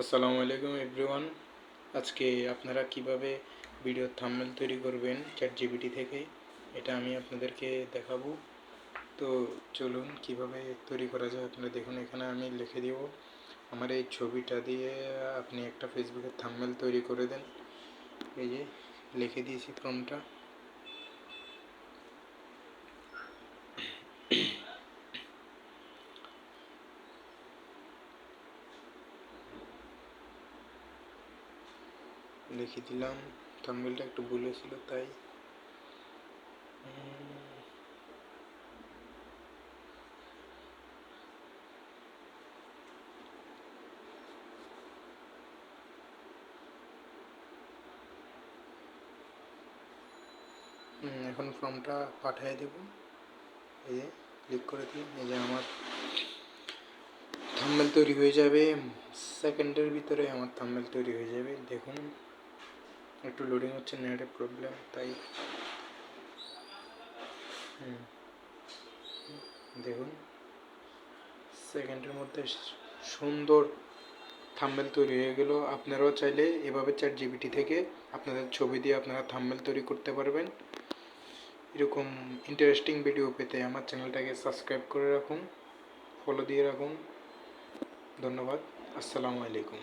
আসসালামু আলাইকুম এভরিওয়ান। আজকে আপনারা কিভাবে ভিডিও থাম্বনেল তৈরি করবেন চ্যাটজিপিটি থেকে, এটা আমি আপনাদেরকে দেখাবো। তো চলুন কিভাবে তৈরি করা যায় আপনারা দেখুন। এখানে আমি লিখে দিব আমার এই ছবিটা দিয়ে আপনি একটা ফেসবুকের থাম্বনেল তৈরি করে দেন। এই যে লিখে দিয়েছি প্রম্পটটা। লিখে দিলাম, থাম্বনেলটা একটু ভুল ছিল তাই। এখন ফর্মটা পাঠিয়ে দেব। এই যে ক্লিক করে দিন, এই যে আমার থাম্বনেল তৈরি হয়ে যাবে। সেকেন্ডের ভিতরে আমার থাম্বনেল তৈরি হয়ে যাবে। দেখুন একটু লোডিং হচ্ছে, নেটের প্রবলেম তাই। দেখুন সেকেন্ডের মধ্যে সুন্দর থাম্বনেল তৈরি হয়ে গেল। আপনারাও চাইলে এভাবে চ্যাটজিপিটি থেকে আপনাদের ছবি দিয়ে আপনারা থাম্বনেল তৈরি করতে পারবেন। এরকম ইন্টারেস্টিং ভিডিও পেতে আমার চ্যানেলটাকে সাবস্ক্রাইব করে রাখুন, ফলো দিয়ে রাখুন। ধন্যবাদ। আসসালামু আলাইকুম।